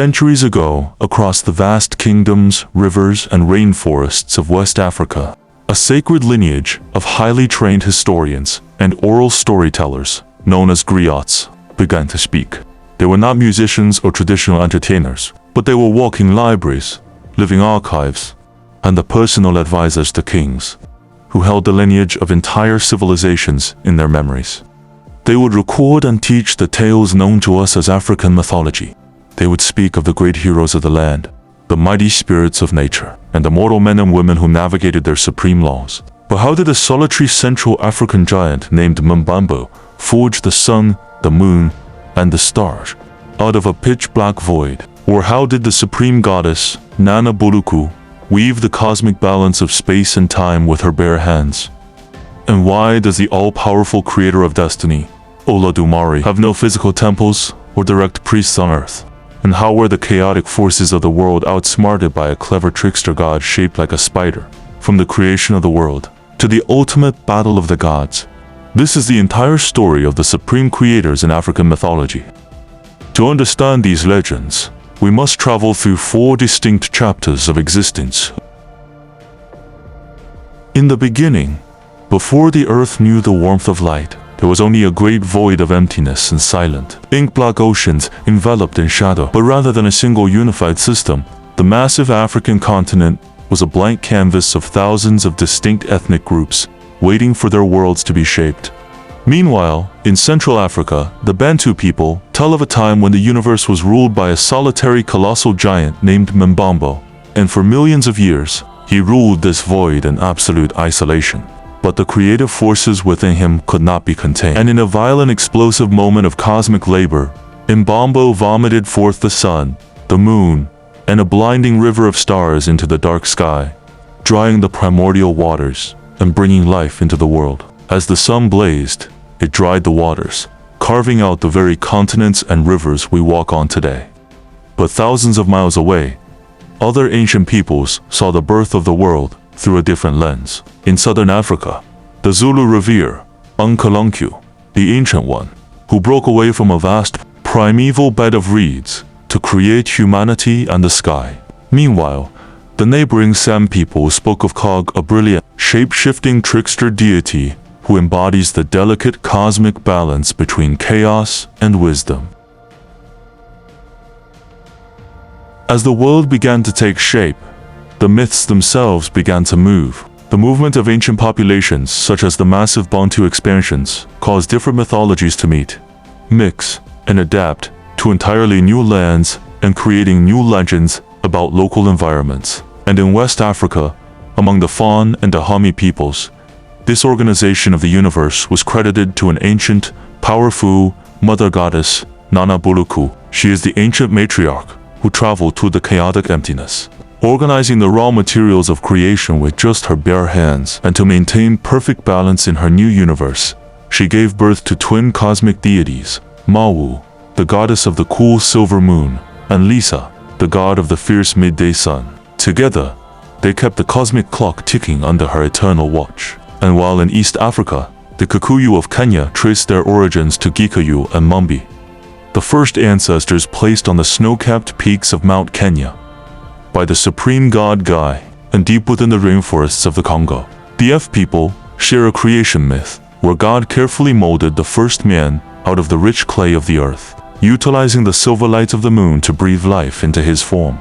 centuries ago across the vast kingdoms, rivers, and rainforests of West Africa. A sacred lineage of highly trained historians and oral storytellers, known as griots, began to speak. They were not musicians or traditional entertainers, but they were walking libraries, living archives, and the personal advisors to kings, who held the lineage of entire civilizations in their memories. They would record and teach the tales known to us as African mythology. They would speak of the great heroes of the land, the mighty spirits of nature, and the mortal men and women who navigated their supreme laws. But how did a solitary Central African giant named Mbombo forge the sun, the moon, and the stars out of a pitch-black void? Or how did the supreme goddess, Nana Buluku, weave the cosmic balance of space and time with her bare hands? And why does the all-powerful creator of destiny, Olodumare, have no physical temples or direct priests on earth? And how were the chaotic forces of the world outsmarted by a clever trickster god shaped like a spider? From the creation of the world to the ultimate battle of the gods. This is the entire story of the supreme creators in African mythology. To understand these legends, we must travel through 4 distinct chapters of existence. In the beginning, before the earth knew the warmth of light, there was only a great void of emptiness and silent, ink-black oceans enveloped in shadow. But rather than a single unified system, the massive African continent was a blank canvas of thousands of distinct ethnic groups, waiting for their worlds to be shaped. Meanwhile, in Central Africa, the Bantu people tell of a time when the universe was ruled by a solitary colossal giant named Mbombo, and for millions of years, he ruled this void in absolute isolation. But the creative forces within him could not be contained. And in a violent explosive moment of cosmic labor, Mbombo vomited forth the sun, the moon, and a blinding river of stars into the dark sky, drying the primordial waters and bringing life into the world. As the sun blazed, it dried the waters, carving out the very continents and rivers we walk on today. But thousands of miles away, other ancient peoples saw the birth of the world through a different lens. In southern Africa, the Zulu revere Unkulunkulu, the Ancient One, who broke away from a vast primeval bed of reeds to create humanity and the sky. Meanwhile, the neighboring Sam people spoke of Cog, a brilliant, shape-shifting trickster deity who embodies the delicate cosmic balance between chaos and wisdom. As the world began to take shape, the myths themselves began to move. The movement of ancient populations, such as the massive Bantu expansions, caused different mythologies to meet, mix, and adapt to entirely new lands and creating new legends about local environments. And in West Africa, among the Fon and Dahomey peoples, this organization of the universe was credited to an ancient, powerful mother goddess, Nana Buluku. She is the ancient matriarch who traveled through the chaotic emptiness, organizing the raw materials of creation with just her bare hands. And to maintain perfect balance in her new universe, she gave birth to twin cosmic deities, Mawu, the goddess of the cool silver moon, and Lisa, the god of the fierce midday sun. Together, they kept the cosmic clock ticking under her eternal watch. And while in East Africa, the Kikuyu of Kenya traced their origins to Gikuyu and Mumbi, the first ancestors placed on the snow-capped peaks of Mount Kenya by the supreme god Gai, and deep within the rainforests of the Congo. The F people share a creation myth, where God carefully molded the first man out of the rich clay of the earth, utilizing the silver light of the moon to breathe life into his form.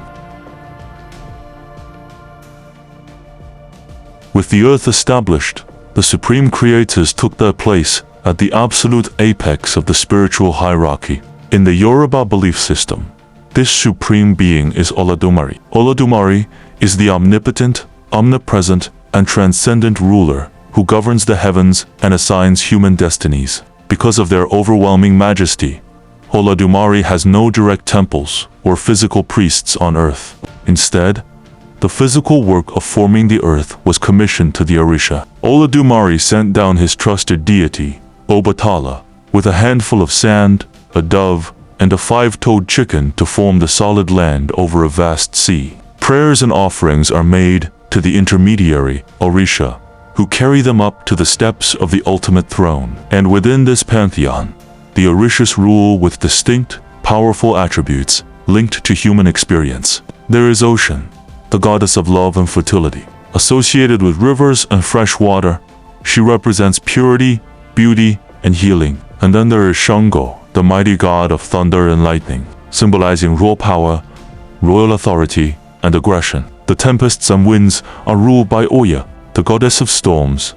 With the earth established, the supreme creators took their place at the absolute apex of the spiritual hierarchy. In the Yoruba belief system, this supreme being is Olodumare. Olodumare is the omnipotent, omnipresent, and transcendent ruler who governs the heavens and assigns human destinies. Because of their overwhelming majesty, Olodumare has no direct temples or physical priests on earth. Instead, the physical work of forming the earth was commissioned to the Orisha. Olodumare sent down his trusted deity, Obatala, with a handful of sand, a dove, and a 5-toed chicken to form the solid land over a vast sea. Prayers and offerings are made to the intermediary, Orisha, who carry them up to the steps of the ultimate throne. And within this pantheon, the Orishas rule with distinct, powerful attributes linked to human experience. There is Ocean, the goddess of love and fertility. Associated with rivers and fresh water, she represents purity, beauty, and healing. And then there is Shango, the mighty god of thunder and lightning, symbolizing raw power, royal authority, and aggression. The tempests and winds are ruled by Oya, the goddess of storms,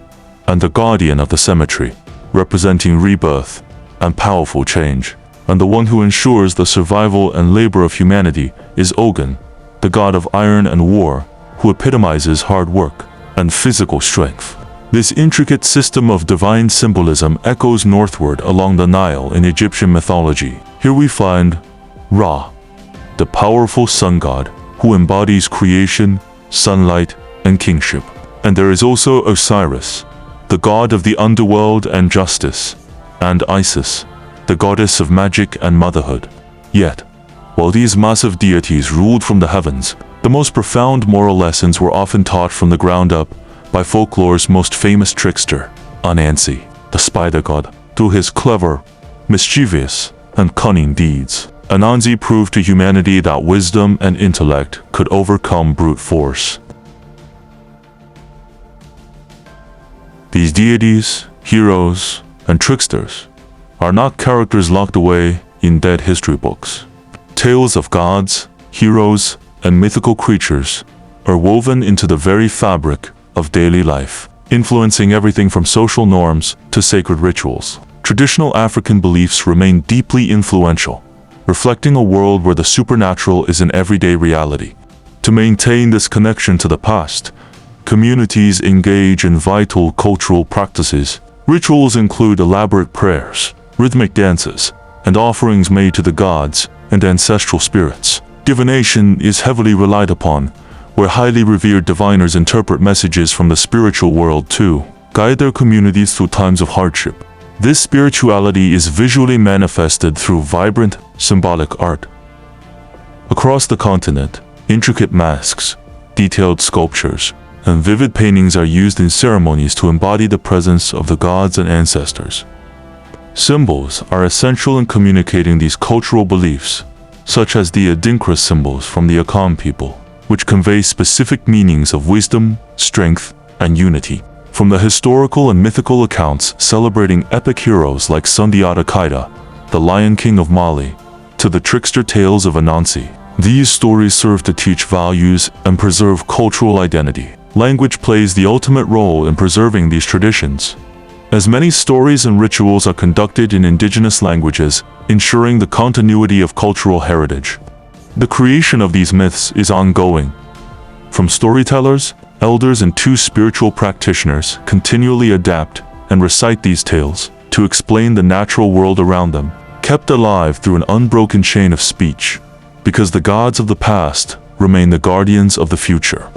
and the guardian of the cemetery, representing rebirth and powerful change. And the one who ensures the survival and labor of humanity is Ogun, the god of iron and war, who epitomizes hard work and physical strength. This intricate system of divine symbolism echoes northward along the Nile in Egyptian mythology. Here we find Ra, the powerful sun god, who embodies creation, sunlight, and kingship. And there is also Osiris, the god of the underworld and justice, and Isis, the goddess of magic and motherhood. Yet, while these massive deities ruled from the heavens, the most profound moral lessons were often taught from the ground up by folklore's most famous trickster, Anansi, the spider god. Through his clever, mischievous, and cunning deeds, Anansi proved to humanity that wisdom and intellect could overcome brute force. These deities, heroes, and tricksters are not characters locked away in dead history books. Tales of gods, heroes, and mythical creatures are woven into the very fabric of daily life, influencing everything from social norms to sacred rituals. Traditional African beliefs remain deeply influential, reflecting a world where the supernatural is an everyday reality. To maintain this connection to the past, communities engage in vital cultural practices. Rituals include elaborate prayers, rhythmic dances, and offerings made to the gods and ancestral spirits. Divination is heavily relied upon, where highly revered diviners interpret messages from the spiritual world to guide their communities through times of hardship. This spirituality is visually manifested through vibrant, symbolic art. Across the continent, intricate masks, detailed sculptures, and vivid paintings are used in ceremonies to embody the presence of the gods and ancestors. Symbols are essential in communicating these cultural beliefs, such as the Adinkra symbols from the Akan people, which convey specific meanings of wisdom, strength, and unity. From the historical and mythical accounts celebrating epic heroes like Sundiata Keita, the Lion King of Mali, to the trickster tales of Anansi, these stories serve to teach values and preserve cultural identity. Language plays the ultimate role in preserving these traditions, as many stories and rituals are conducted in indigenous languages, ensuring the continuity of cultural heritage. The creation of these myths is ongoing. From storytellers, elders, and spiritual practitioners continually adapt and recite these tales to explain the natural world around them, kept alive through an unbroken chain of speech, because the gods of the past remain the guardians of the future.